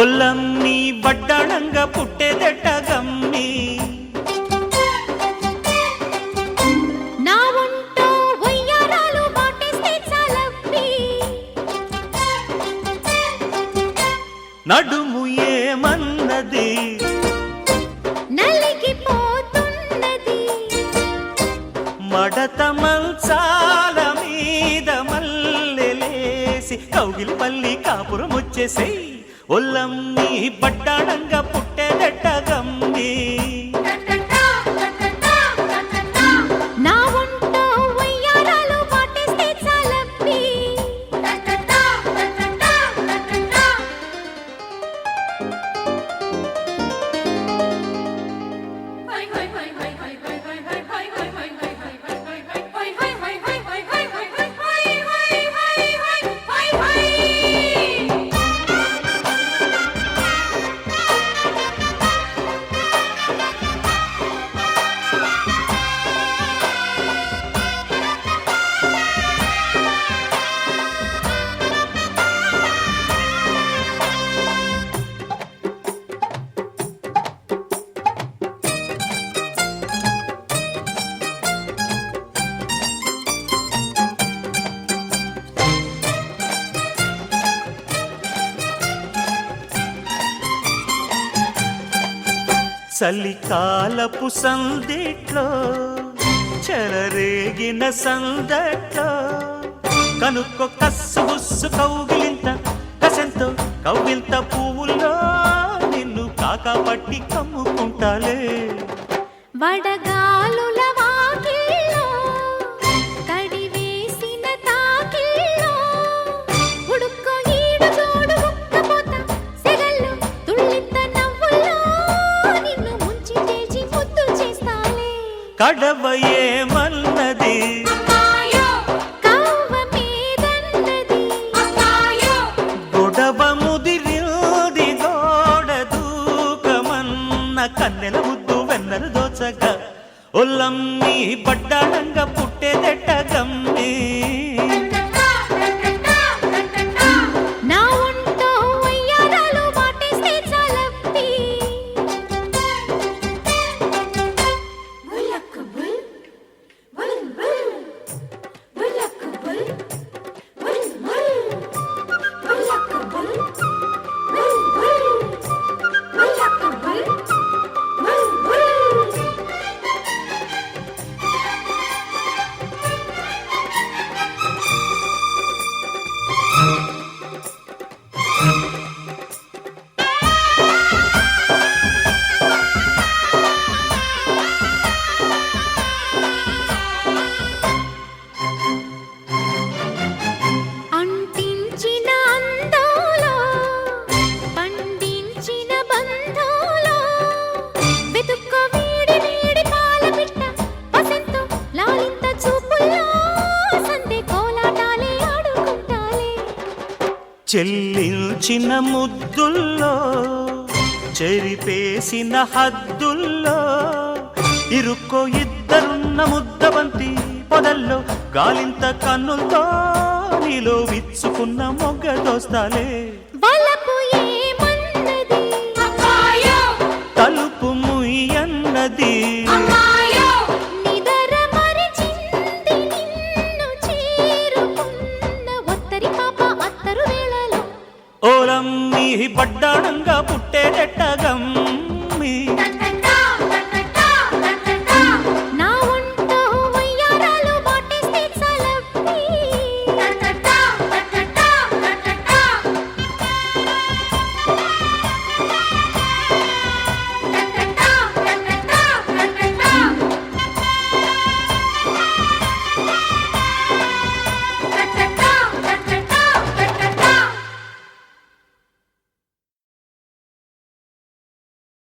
ఒల్లమ్మి బడ్డాణంగా పుట్టేదెట్ట గమ్మి నా ఒంటో వయ్యారాలు వాటేస్తే చాలవ్వి నడుము ఏమన్నది నలిగిపోతున్నది మడత మంచాల మీద మల్లెలేసి కౌగిలి పల్లి కాపురం వచ్చేసే ఒల్లమ్మి బడ్డాణంగా పుట్టేదెట్ట గమ్మి నా ఒంటో వయ్యారాలు వాటేస్తే చాలవ్వి చలికాలపు సందిట్లో చెలరేగిన సందట్లో కనుక్కో కస్సు బుస్సు కౌగిలింత కసంతో కవ్వింత పువ్వుల్లో నిన్ను కాకాపట్టి కమ్ముకుంటాలే వడగాలుల వాకిల్లో కడివేసిన తాకిల్లో ఉడుక్కో ఈడు జోడు ఉక్కపోత సెగల్లో తుళ్ళింత నవ్వుల్లో నిన్ను ముంచి చేసి ముద్దు చేస్తాలే కడవ ఏమన్నది కవ్వ మీదన్నది గొడవ ముదిరింది గోడ దూకమన్న కన్నెల ముద్దు వెన్నెలు దోచగా ఒల్లమ్మి బడ్డాణంగా పుట్టేదెట్ట గమ్మి నా ఒంటో వయ్యారాలు వాటేస్తే చాలవ్వి అంటించిన అందాలో పండించిన బంధాలో వెతుక్కో వీడి వీడి పాల పిట్ట వసంతో లాలింత చూపుల్లో సందే కోలాటాలే ఆడుకుంటాలే చెల్లించిన ముద్దుల్లో చెరిపేసిన హద్దుల్లో ఇరుక్కో ఇద్దరున్న ముద్దబంతి పొదల్లో గాలింత కన్నులతో నీలో విచ్చుకున్న మొగ్గ దోస్తాలే వలపు ఏమన్నది తలుపు ముయ్యన్నది నిదర మరిచింది నిన్ను చేరుకున్న ఒత్తరి పాప అత్తరు వేళలో ఓలమ్మి బడ్డాణంగా పుట్టేదెట్ట గమ్మి